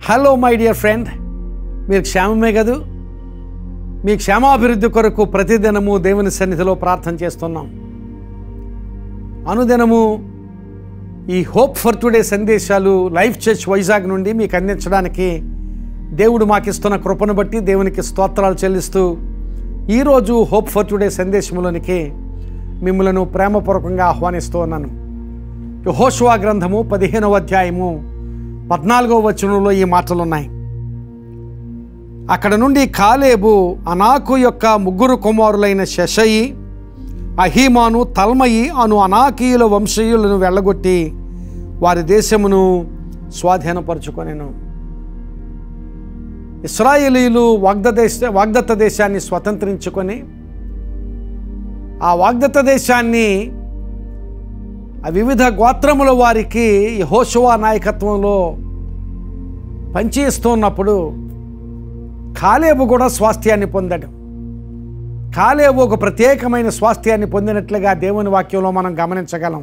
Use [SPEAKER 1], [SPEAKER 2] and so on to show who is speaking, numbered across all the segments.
[SPEAKER 1] Hello my dear friend, మీరు క్షేమమే కదూ? మీ క్షేమాభివృద్ధి కొరకు ప్రతిదినము దేవుని సన్నిధిలో ప్రార్థన చేస్తున్నాం. అనుదినము ఈ హోప్ ఫర్ టుడే సందేశాలు లైఫ్ చర్చ్ వైజాగ్ నుండి మీకు అందించడానికి దేవుడు మాకిస్తున్న కృపను బట్టి దేవునికి స్తోత్రాలు చెల్లిస్తూ ఈరోజు హోప్ ఫర్ టుడే సందేశంలోనికి మిమ్మలను ప్రేమపూర్వకంగా ఆహ్వానిస్తూ ఉన్నాను. యెహోషువ గ్రంథము 15వ అధ్యాయము 14వ వచనంలో ఈ మాటలు ఉన్నాయి. అక్కడ నుండి కాలేబు అనాకు యొక్క ముగ్గురు కుమారులైన షెషయి, అహీమాను, తల్మయి అను అనాకీయుల వంశీయులను వెళ్ళగొట్టి వారి దేశమును స్వాధీనపరుచుకొనెను. ఇశ్రాయేలీయులు వాగ్దత్త దేశాన్ని స్వతంత్రించుకొని ఆ వాగ్దత్త దేశాన్ని వివిధ గోత్రముల వారికి యెహోషువ నాయకత్వంలో పనిచేస్తున్నప్పుడు కాలేబు కూడా స్వాస్థ్యాన్ని పొందాడు. కాలేబు ఒక ప్రత్యేకమైన స్వాస్థ్యాన్ని పొందినట్లుగా దేవుని వాక్యంలో మనం గమనించగలం.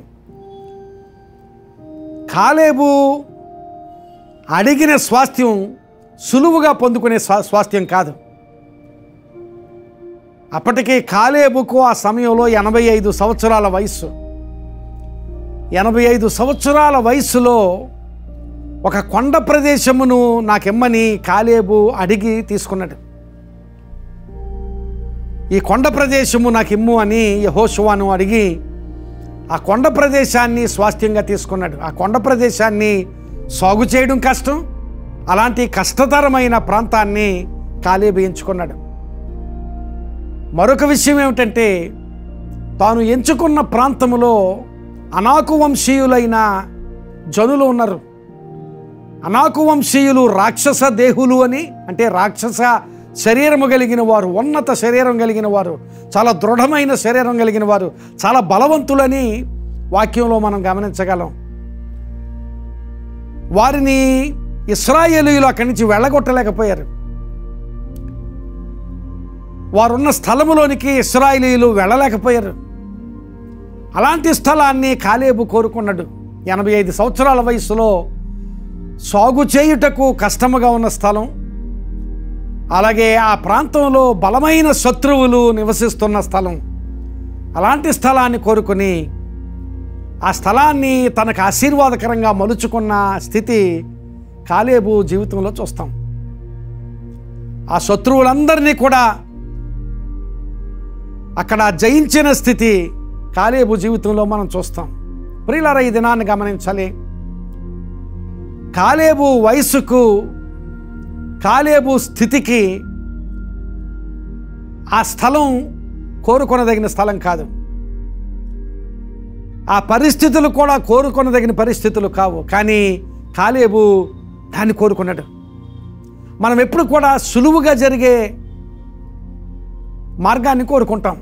[SPEAKER 1] కాలేబు అడిగిన స్వాస్థ్యం సులువుగా పొందుకునే స్వాస్థ్యం కాదు. అప్పటికే కాలేబుకు ఆ సమయంలో 85 సంవత్సరాల వయస్సు. 85 సంవత్సరాల వయసులో ఒక కొండ ప్రదేశమును నాకెమ్మని కాలేబు అడిగి తీసుకున్నాడు. ఈ కొండ ప్రదేశము నాకు ఇమ్ము అని యెహోషువను అడిగి ఆ కొండ ప్రదేశాన్ని స్వాస్థ్యంగా తీసుకున్నాడు. ఆ కొండ ప్రదేశాన్ని సాగు చేయడం కష్టం. అలాంటి కష్టతరమైన ప్రాంతాన్ని కాలేబు ఎంచుకున్నాడు. మరొక విషయం ఏమిటంటే, తాను ఎంచుకున్న ప్రాంతములో అనాకు వంశీయులైన జనులు ఉన్నారు. అనాకు వంశీయులు రాక్షస దేహులు అని, అంటే రాక్షస శరీరము కలిగిన వారు, ఉన్నత శరీరం కలిగిన వారు, చాలా దృఢమైన శరీరం కలిగిన వారు, చాలా బలవంతులని వాక్యంలో మనం గమనించగలం. వారిని ఇశ్రాయేలీయులు అక్కడి నుంచి వెళ్ళగొట్టలేకపోయారు. వారున్న స్థలములోనికి ఇశ్రాయేలీయులు వెళ్ళలేకపోయారు. అలాంటి స్థలాన్ని కాలేబు కోరుకున్నాడు. 85 సంవత్సరాల వయసులో సాగు చేయుటకు కష్టముగా ఉన్న స్థలం, అలాగే ఆ ప్రాంతంలో బలమైన శత్రువులు నివసిస్తున్న స్థలం, అలాంటి స్థలాన్ని కోరుకుని ఆ స్థలాన్ని తనకు ఆశీర్వాదకరంగా మలుచుకున్న స్థితి కాలేబు జీవితంలో చూస్తాం. ఆ శత్రువులందరినీ కూడా అక్కడ జయించిన స్థితి కాలేబు జీవితంలో మనం చూస్తాం. ప్రియులారా, ఈ దినాన్ని గమనించాలి. కాలేబు వయసుకు, కాలేబు స్థితికి ఆ స్థలం కోరుకొనదగిన స్థలం కాదు. ఆ పరిస్థితులు కూడా కోరుకొనదగిన పరిస్థితులు కావు. కానీ కాలేబు దాన్ని కోరుకున్నాడు. మనం ఎప్పుడు కూడా సులువుగా జరిగే మార్గాన్ని కోరుకుంటాం.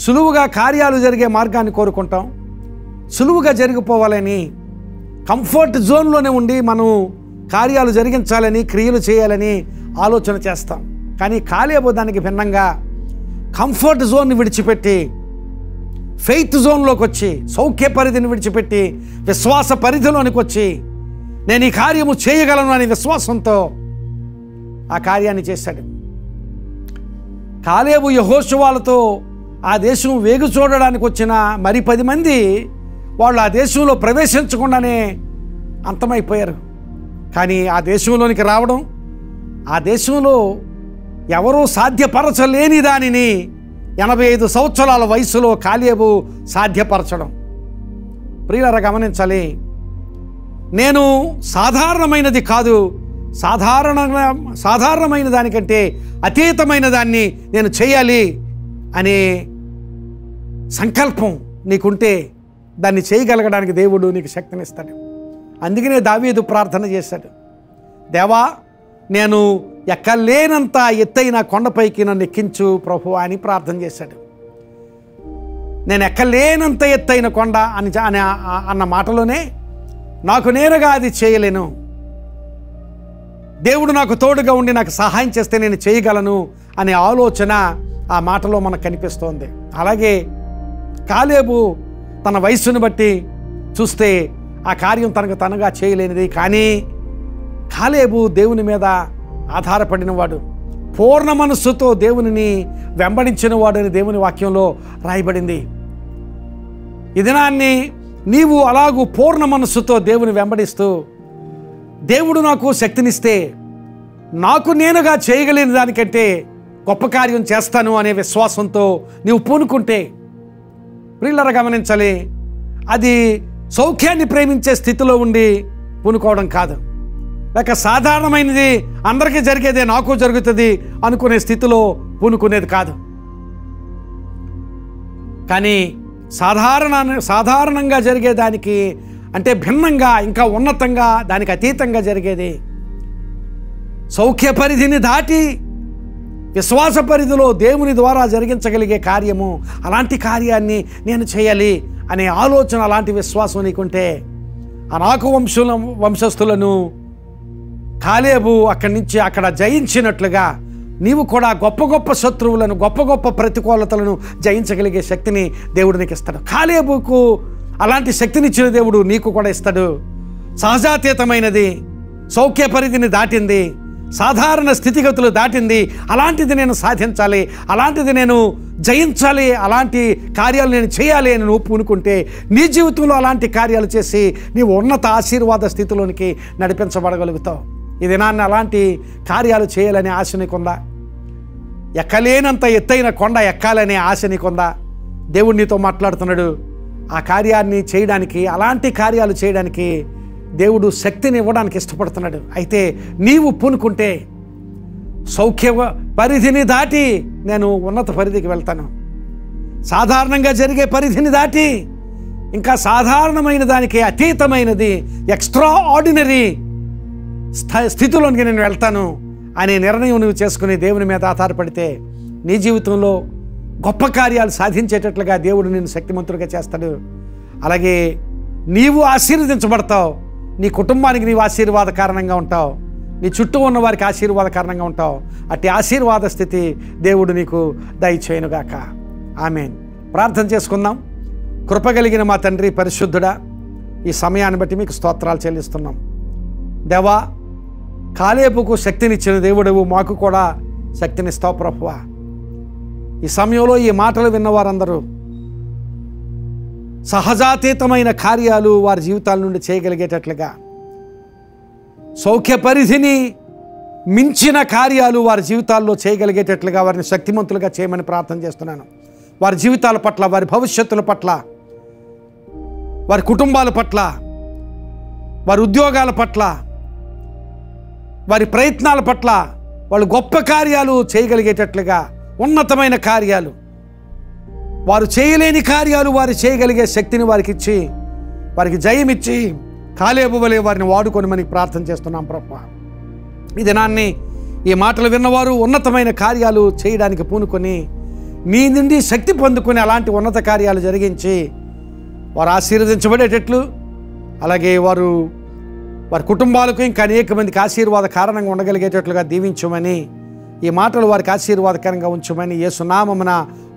[SPEAKER 1] సులువుగా కార్యాలు జరిగే మార్గాన్ని కోరుకుంటాం. సులువుగా జరిగిపోవాలని, కంఫర్ట్ జోన్లోనే ఉండి మనం కార్యాలు జరిగించాలని, క్రియలు చేయాలని ఆలోచన చేస్తాం. కానీ కాలేబు దానికి భిన్నంగా కంఫర్ట్ జోన్ని విడిచిపెట్టి ఫెయిత్ జోన్లోకి వచ్చి, సౌఖ్య పరిధిని విడిచిపెట్టి విశ్వాస పరిధిలోనికి వచ్చి నేను ఈ కార్యము చేయగలను అనే విశ్వాసంతో ఆ కార్యాన్ని చేశాడు. కాలేబు యెహోషువలతో ఆ దేశం వేగు చూడడానికి వచ్చిన మరి 10 మంది వాళ్ళు ఆ దేశంలో ప్రవేశించకుండానే అంతమైపోయారు. కానీ ఆ దేశంలోనికి రావడం, ఆ దేశంలో ఎవరూ సాధ్యపరచలేని దానిని 85 సంవత్సరాల వయసులో కాలేబు సాధ్యపరచడం. ప్రియులారా, గమనించాలి. నేను సాధారణమైనది కాదు, సాధారణమైన దానికంటే అతీతమైన దాన్ని నేను చేయాలి అనే సంకల్పం నీకుంటే దాన్ని చేయగలగడానికి దేవుడు నీకు శక్తినిస్తాడు. అందుకనే దావీదు ప్రార్థన చేశాడు, దేవా, నేను ఎక్కలేనంత ఎత్తైన కొండపైకి నన్ను ఎక్కించు ప్రభువా అని ప్రార్థన చేశాడు. నేను ఎక్కలేనంత ఎత్తైన కొండ అన్న మాటలోనే నాకు నేరుగా అది చేయలేను, దేవుడు నాకు తోడుగా ఉండి నాకు సహాయం చేస్తే నేను చేయగలను అనే ఆలోచన ఆ మాటలో మనకు కనిపిస్తోంది. అలాగే కాలేబు తన వయస్సును బట్టి చూస్తే ఆ కార్యం తనగా చేయలేనిది. కానీ కాలేబు దేవుని మీద ఆధారపడినవాడు, పూర్ణ మనస్సుతో దేవునిని వెంబడించిన వాడని దేవుని వాక్యంలో రాయబడింది. ఈ దినాన్ని నీవు అలాగూ పూర్ణ మనస్సుతో దేవుని వెంబడిస్తూ, దేవుడు నాకు శక్తినిస్తే నాకు నేనుగా చేయగలిగిన దానికంటే గొప్ప కార్యం చేస్తాను అనే విశ్వాసంతో నీవు పూనుకుంటే, ప్రియులారా గమనించాలి, అది సౌఖ్యాన్ని ప్రేమించే స్థితిలో ఉండి పూనుకోవడం కాదు, లేక సాధారణమైనది అందరికీ జరిగేదే నాకు జరుగుతుంది అనుకునే స్థితిలో పూనుకునేది కాదు. కానీ సాధారణంగా జరిగేదానికి అంటే భిన్నంగా, ఇంకా ఉన్నతంగా, దానికి అతీతంగా జరిగేది, సౌఖ్య పరిధిని దాటి విశ్వాస పరిధిలో దేవుని ద్వారా జరిగించగలిగే కార్యము, అలాంటి కార్యాన్ని నేను చేయాలి అనే ఆలోచన, అలాంటి విశ్వాసం నీకుంటే, అనాకు వంశస్థులను కాలేబు అక్కడి నుంచి అక్కడ జయించినట్లుగా నీవు కూడా గొప్ప గొప్ప శత్రువులను, గొప్ప గొప్ప ప్రతికూలతలను జయించగలిగే శక్తిని దేవుడు నీకు ఇస్తాడు. కాలేబుకు అలాంటి శక్తినిచ్చిన దేవుడు నీకు కూడా ఇస్తాడు. సహజాతీతమైనది, సౌఖ్య పరిధిని దాటింది, సాధారణ స్థితిగతులు దాటింది, అలాంటిది నేను సాధించాలి, అలాంటిది నేను జయించాలి, అలాంటి కార్యాలు నేను చేయాలి అని నువ్వు పూనుకుంటే నీ జీవితంలో అలాంటి కార్యాలు చేసి నీవు ఉన్నత ఆశీర్వాద స్థితిలోనికి నడిపించబడగలుగుతావు. ఈ దినాన్ని అలాంటి కార్యాలు చేయాలనే ఆశ నీకుందా? ఎక్కలేనంత ఎత్తైన కొండ ఎక్కాలనే ఆశ నీకుందా? దేవుడు నీతో మాట్లాడుతున్నాడు. ఆ కార్యాన్ని చేయడానికి, అలాంటి కార్యాలు చేయడానికి దేవుడు శక్తిని ఇవ్వడానికి ఇష్టపడుతున్నాడు. అయితే నీవు పూనుకుంటే సౌఖ్య పరిధిని దాటి నేను ఉన్నత పరిధికి వెళ్తాను, సాధారణంగా జరిగే పరిధిని దాటి ఇంకా సాధారణమైన దానికి అతీతమైనది, ఎక్స్ట్రా ఆర్డినరీ స్థితిలోనికి నేను వెళ్తాను అనే నిర్ణయం నువ్వు చేసుకుని దేవుని మీద ఆధారపడితే నీ జీవితంలో గొప్ప కార్యాలు సాధించేటట్లుగా దేవుడు నిన్ను శక్తిమంతుడిగా చేస్తాడు. అలాగే నీవు ఆశీర్వదించబడతావు, నీ కుటుంబానికి నీవు ఆశీర్వాద కారణంగా ఉంటావు, నీ చుట్టూ ఉన్న వారికి ఆశీర్వాద కారణంగా ఉంటావు. అట్టి ఆశీర్వాద స్థితి దేవుడు నీకు దయచేయునుగాక. ఆమేన్. ప్రార్థన చేసుకుందాం. కృపగలిగిన మా తండ్రి పరిశుద్ధుడా, ఈ సమయాన్ని బట్టి మీకు స్తోత్రాలు చెల్లిస్తున్నాం. దేవా, కాలేబుకు శక్తినిచ్చిన దేవుడవు, మాకు కూడా శక్తినిస్తావు ప్రభువా. ఈ సమయంలో ఈ మాటలు విన్నవారందరూ సహజాతీతమైన కార్యాలు వారి జీవితాల నుండి చేయగలిగేటట్లుగా, సౌఖ్య పరిధిని మించిన కార్యాలు వారి జీవితాల్లో చేయగలిగేటట్లుగా వారిని శక్తిమంతులుగా చేయమని ప్రార్థన చేస్తున్నాను. వారి జీవితాల పట్ల, వారి భవిష్యత్తుల పట్ల, వారి కుటుంబాల పట్ల, వారి ఉద్యోగాల పట్ల, వారి ప్రయత్నాల పట్ల వాళ్ళు గొప్ప కార్యాలు చేయగలిగేటట్లుగా, ఉన్నతమైన కార్యాలు, వారు చేయలేని కార్యాలు వారు చేయగలిగే శక్తిని వారికి ఇచ్చి, వారికి జయమిచ్చి కాలేబు వలె వారిని వాడుకొని మనకి ప్రార్థన చేస్తున్నాం ప్రభువా. ఈ దినాన్ని ఈ మాటలు విన్నవారు ఉన్నతమైన కార్యాలు చేయడానికి పూనుకొని మీ నుండి శక్తి పొందుకొని అలాంటి ఉన్నత కార్యాలు జరిగించి వారు ఆశీర్వదించబడేటట్లు, అలాగే వారి కుటుంబాలకు ఇంకా అనేక మందికి ఆశీర్వాద కారణంగా ఉండగలిగేటట్లుగా దీవించమని, ఈ మాటలు వారికి ఆశీర్వాదకరంగా ఉంచమని యేసు నామమున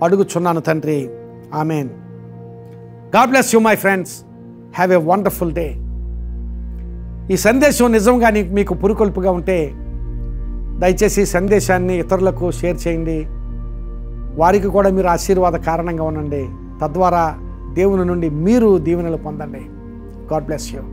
[SPEAKER 1] అడుగుచున్నాను తండ్రి. Amen. God bless you my friends. Have a wonderful day. ఈ సందేశం నిజంగా మీకు పురుకొల్పుగా ఉంటే దయచేసి ఈ సందేశాన్ని ఇతరులకు షేర్ చేయండి. వారికి కూడా మీరు ఆశీర్వాద కారణంగా ఉండండి. తద్వారా దేవుని నుండి మీరు దీవెనలు పొందండి. God bless you.